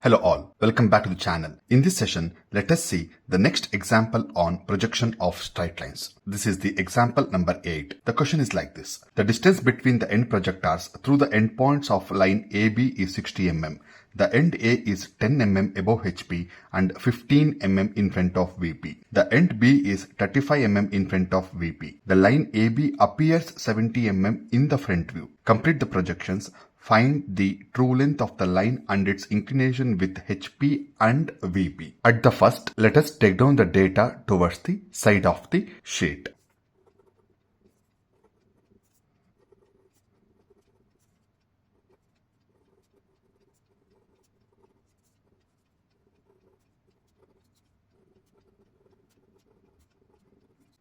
Hello all, welcome back to the channel. In this session, let us see the next example on projection of straight lines. This is the example number 8. The question is like this. The distance between the end projectors through the endpoints of line AB is 60 mm. The end A is 10 mm above HP and 15 mm in front of VP. The end B is 35 mm in front of VP. The line AB appears 70 mm in the front view. Complete the projections. Find the true length of the line and its inclination with HP and VP. At the first, let us take down the data towards the side of the sheet.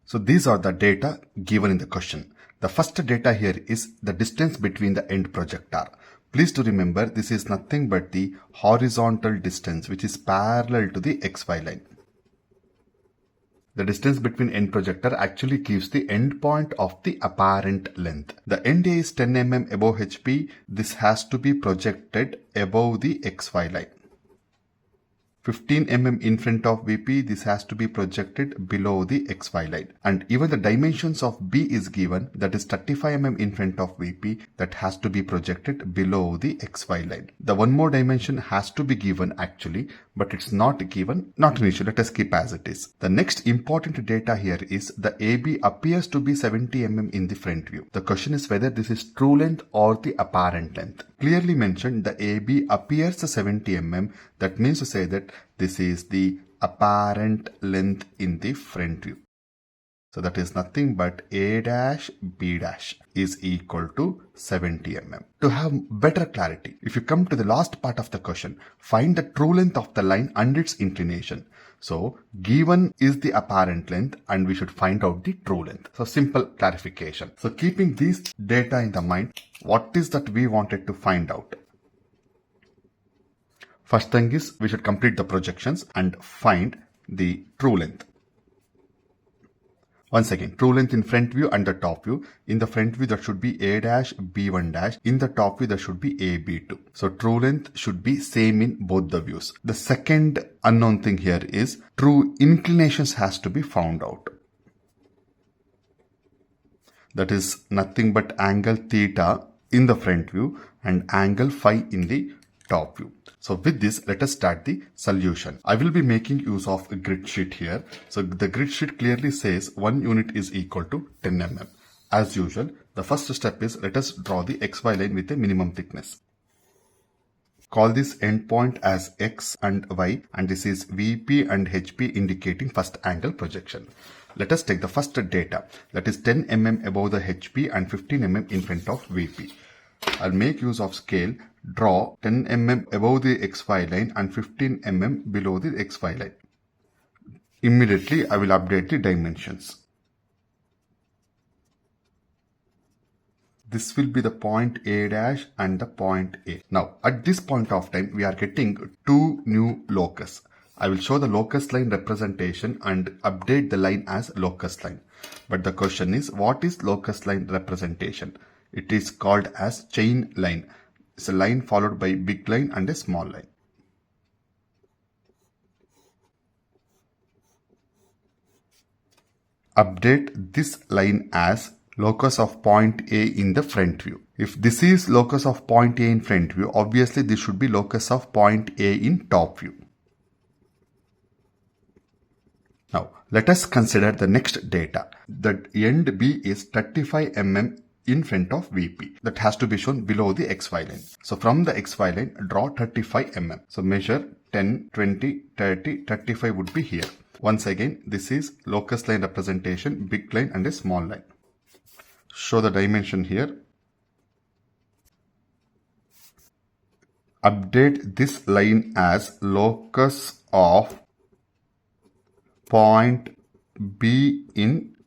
So these are the data given in the question. The first data here is the distance between the end projector. Please to remember this is nothing but the horizontal distance which is parallel to the XY line. The distance between end projector actually gives the end point of the apparent length. The end A is 10 mm above HP. This has to be projected above the XY line. 15 mm in front of VP, this has to be projected below the XY line. And even the dimensions of B is given, that is 35 mm in front of VP, that has to be projected below the XY line. The one more dimension has to be given actually, but it's not given, not an issue, let us keep as it is. The next important data here is the AB appears to be 70 mm in the front view. The question is whether this is true length or the apparent length. Clearly mentioned the AB appears 70 mm, that means to say that this is the apparent length in the front view. So that is nothing but A dash B dash is equal to 70 mm. To have better clarity, if you come to the last part of the question, find the true length of the line and its inclination. So given is the apparent length and we should find out the true length. So simple clarification. So keeping these data in the mind, what is that we wanted to find out? First thing is we should complete the projections and find the true length. Once again, true length in front view and the top view. In the front view, that should be A dash B1 dash. In the top view, that should be AB2. So true length should be same in both the views. The second unknown thing here is true inclinations has to be found out. That is nothing but angle theta in the front view and angle phi in the top view. So with this, let us start the solution. I will be making use of a grid sheet here. So the grid sheet clearly says 1 unit is equal to 10 mm. As usual, the first step is let us draw the XY line with a minimum thickness. Call this endpoint as X and Y, and this is VP and HP indicating first angle projection. Let us take the first data, that is 10 mm above the HP and 15 mm in front of VP. I'll make use of scale. Draw 10 mm above the XY line and 15 mm below the XY line. Immediately I will update the dimensions. This will be the point A dash and the point A. Now at this point of time we are getting two new locus. I will show the locus line representation and update the line as locus line. But the question is, what is locus line representation? It is called as chain line. It's a line followed by big line and a small line. Update this line as locus of point A in the front view. If this is locus of point A in front view, obviously this should be locus of point A in top view. Now let us consider the next data. The end B is 35 mm in front of VP. That has to be shown below the XY line. So from the XY line, draw 35 mm. So measure 10, 20, 30, 35 would be here. Once again, this is locus line representation, big line and a small line. Show the dimension here. Update this line as locus of point B in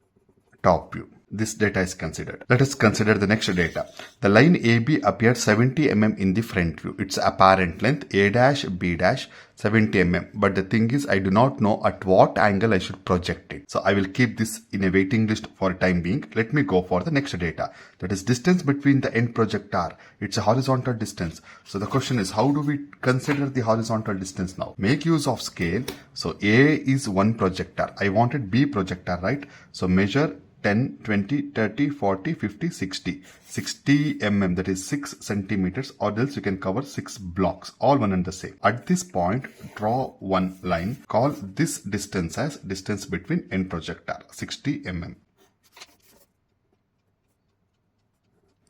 top view. This data is considered. Let us consider the next data. The line AB appears 70 mm in the front view. Its apparent length A dash B dash 70 mm. But the thing is, I do not know at what angle I should project it. So I will keep this in a waiting list for time being. Let me go for the next data. That is distance between the end projector. It's a horizontal distance. So the question is, how do we consider the horizontal distance now? Make use of scale. So A is one projector. I wanted B projector, right? So measure 10, 20, 30, 40, 50, 60. 60 mm, that is 6 centimeters, or else you can cover 6 blocks, all one and the same. At this point, draw one line. Call this distance as distance between end projector, 60 mm.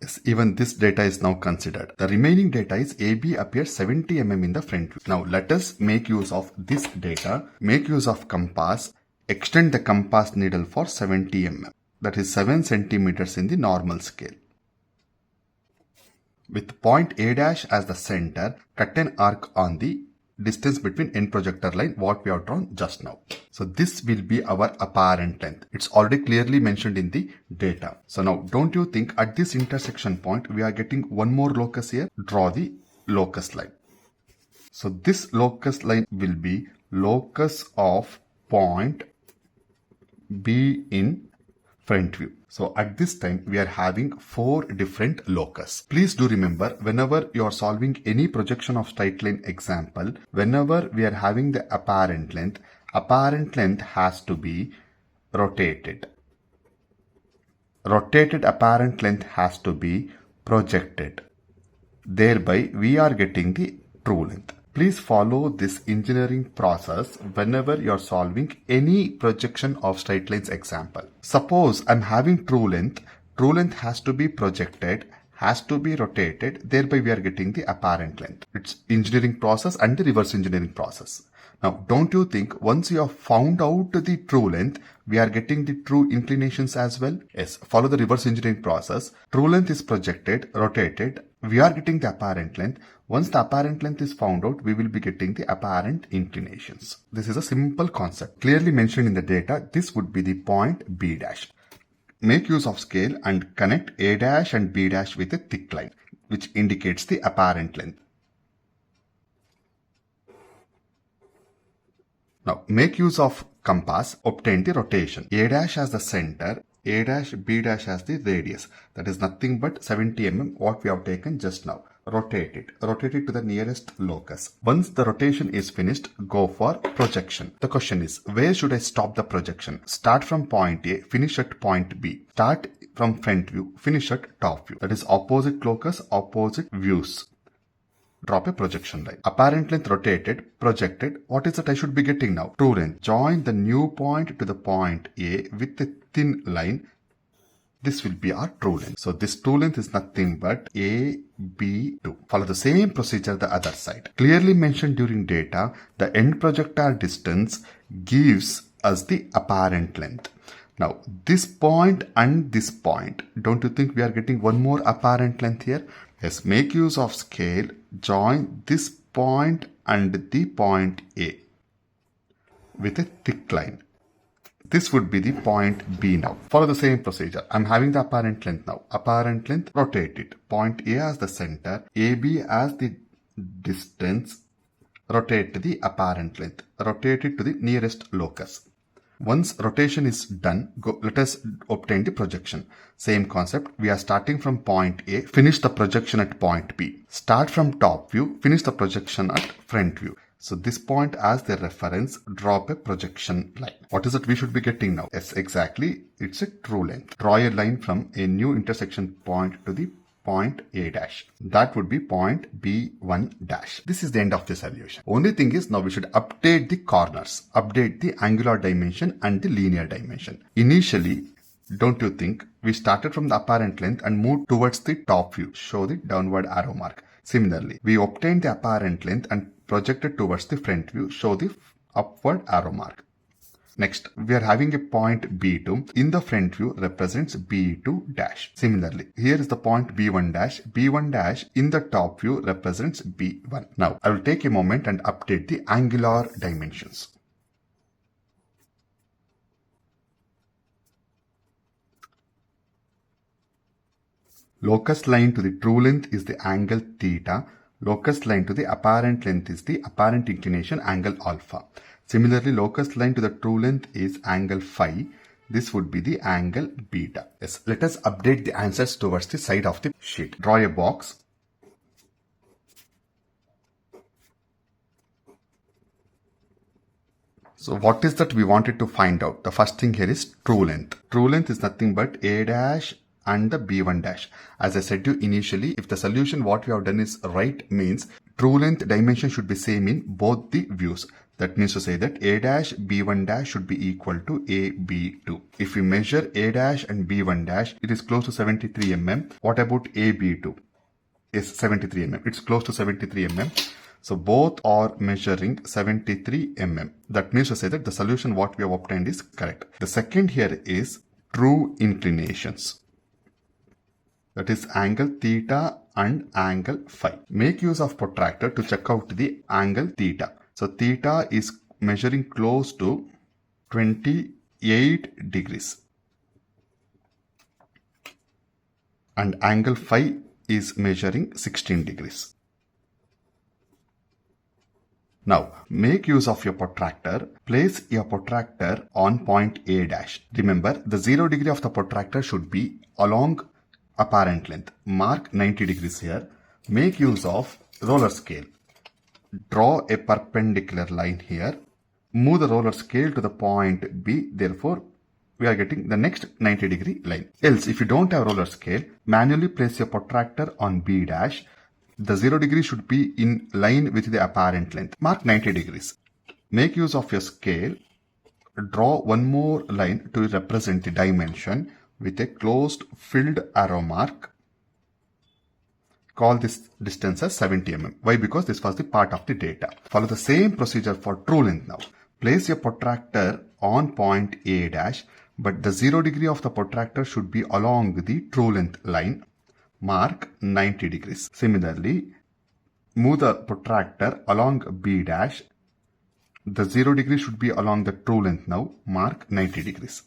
Yes, even this data is now considered. The remaining data is AB appears 70 mm in the front view. Now let us make use of this data. Make use of compass. Extend the compass needle for 70 mm. That is 7 centimeters in the normal scale. With point A dash as the center, cut an arc on the distance between end projector line what we have drawn just now. So this will be our apparent length. It's already clearly mentioned in the data. So now don't you think at this intersection point we are getting one more locus here? Draw the locus line. So this locus line will be locus of point B in front view. So at this time we are having 4 different locus. Please do remember, whenever you are solving any projection of straight line example, whenever we are having the apparent length has to be rotated. Rotated apparent length has to be projected. Thereby we are getting the true length. Please follow this engineering process whenever you are solving any projection of straight lines example. Suppose I'm having true length has to be projected, has to be rotated, thereby we are getting the apparent length. It's engineering process and the reverse engineering process. Now, don't you think once you have found out the true length, we are getting the true inclinations as well? Yes, follow the reverse engineering process. True length is projected, rotated, we are getting the apparent length. Once the apparent length is found out, we will be getting the apparent inclinations. This is a simple concept. Clearly mentioned in the data, this would be the point B dash. Make use of scale and connect A dash and B dash with a thick line, which indicates the apparent length. Now, make use of compass, obtain the rotation. A dash as the center, A dash, B dash as the radius. That is nothing but 70 mm, what we have taken just now. Rotate it to the nearest locus. Once the rotation is finished, go for projection. The question is, where should I stop the projection? Start from point A, finish at point B. Start from front view, finish at top view. That is opposite locus, opposite views. Drop a projection line. Apparent length rotated, projected. What is it I should be getting now? True length. Join the new point to the point A with a thin line. This will be our true length. So this true length is nothing but AB2. Follow the same procedure the other side. Clearly mentioned during data, the end projector distance gives us the apparent length. Now this point and this point, don't you think we are getting one more apparent length here? Yes, make use of scale, join this point and the point A with a thick line. This would be the point B now. Follow the same procedure. I'm having the apparent length now. Apparent length, rotate it. Point A as the center, AB as the distance, rotate the apparent length. Rotate it to the nearest locus. Once rotation is done, let us obtain the projection. Same concept. We are starting from point A, finish the projection at point B. Start from top view, finish the projection at front view. So this point as the reference, drop a projection line. What is it we should be getting now? Yes, exactly. It's a true length. Draw a line from a new intersection point to the point A dash. That would be point B1 dash. This is the end of the solution. Only thing is now we should update the corners, update the angular dimension and the linear dimension. Initially, don't you think we started from the apparent length and moved towards the top view, show the downward arrow mark. Similarly, we obtained the apparent length and projected towards the front view, show the upward arrow mark. Next, we are having a point B2 in the front view represents B2 dash. Similarly, here is the point B1 dash. B1 dash in the top view represents B1. Now, I will take a moment and update the angular dimensions. Locus line to the true length is the angle theta. Locus line to the apparent length is the apparent inclination angle alpha. Similarly, locus line to the true length is angle phi. This would be the angle beta. Yes, let us update the answers towards the side of the sheet. Draw a box. So what is that we wanted to find out? The first thing here is true length. True length is nothing but A dash and the B1 dash. As I said to you initially, if the solution what we have done is right, means true length dimension should be same in both the views. That means to say that A dash B1 dash should be equal to AB2. If we measure A dash and B1 dash, it is close to 73 mm. What about AB2? Is 73 mm. It's close to 73 mm. So both are measuring 73 mm. That means to say that the solution what we have obtained is correct. The second here is true inclinations. That is angle theta and angle phi. Make use of protractor to check out the angle theta. So theta is measuring close to 28 degrees. And angle phi is measuring 16 degrees. Now, make use of your protractor. Place your protractor on point A dash. Remember, the 0 degree of the protractor should be along apparent length. Mark 90 degrees here. Make use of roller scale. Draw a perpendicular line here. Move the roller scale to the point B. Therefore, we are getting the next 90 degree line. Else, if you don't have roller scale, manually place your protractor on B dash. The 0 degree should be in line with the apparent length. Mark 90 degrees. Make use of your scale. Draw one more line to represent the dimension with a closed filled arrow mark. Call this distance as 70 mm. Why? Because this was the part of the data. Follow the same procedure for true length now. Place your protractor on point A dash, but the 0 degree of the protractor should be along the true length line. Mark 90 degrees. Similarly, move the protractor along B dash. The 0 degree should be along the true length now. Mark 90 degrees.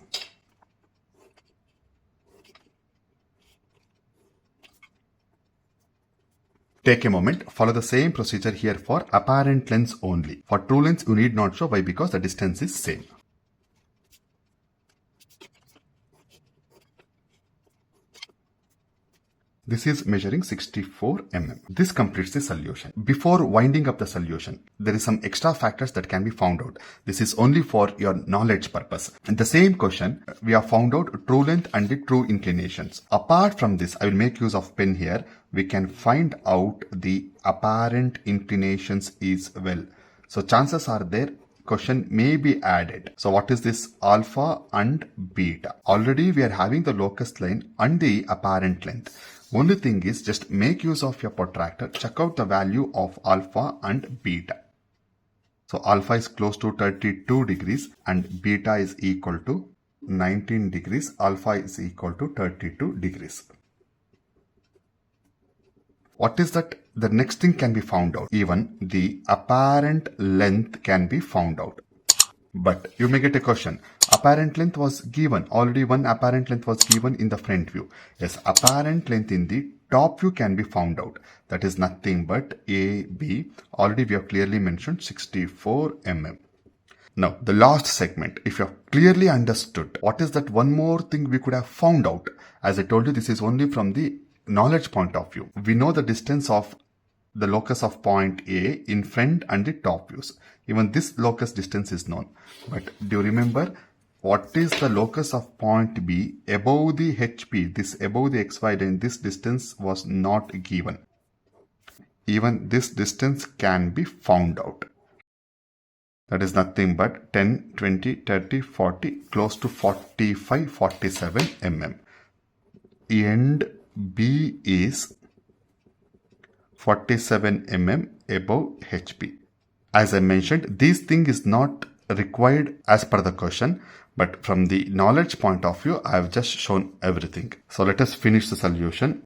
Take a moment. Follow the same procedure here for apparent lengths only. For true lengths, you need not show. Why? Because the distance is same. This is measuring 64 mm. This completes the solution. Before winding up the solution, there is some extra factors that can be found out. This is only for your knowledge purpose. In the same question, we have found out true length and the true inclinations. Apart from this, I will make use of pen here. We can find out the apparent inclinations as well. So chances are there question may be added. So what is this alpha and beta? Already we are having the locus line and the apparent length. Only thing is just make use of your protractor, check out the value of alpha and beta. So alpha is close to 32 degrees and beta is equal to 19 degrees. Alpha is equal to 32 degrees. What is that? The next thing can be found out. Even the apparent length can be found out. But you may get a question. Apparent length was given. Already one apparent length was given in the front view. Yes, apparent length in the top view can be found out. That is nothing but AB. Already we have clearly mentioned 64 mm. Now, the last segment. If you have clearly understood, what is that one more thing we could have found out? As I told you, this is only from the knowledge point of view. We know the distance of the locus of point A in front and the top views. Even this locus distance is known. But do you remember what is the locus of point B above the HP? This above the XY line, this distance was not given. Even this distance can be found out. That is nothing but 10, 20, 30, 40, close to 45, 47 mm. End B is 47 mm above HP. As I mentioned, this thing is not required as per the question, but from the knowledge point of view, I have just shown everything. So let us finish the solution.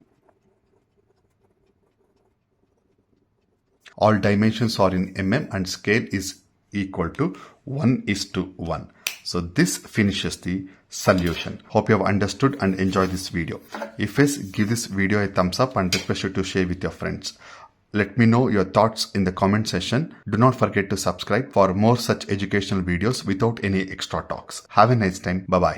All dimensions are in mm and scale is equal to 1:1. So this finishes the solution. Hope you have understood and enjoyed this video. If yes, give this video a thumbs up and request you to share with your friends. Let me know your thoughts in the comment section. Do not forget to subscribe for more such educational videos without any extra talks. Have a nice time. Bye bye.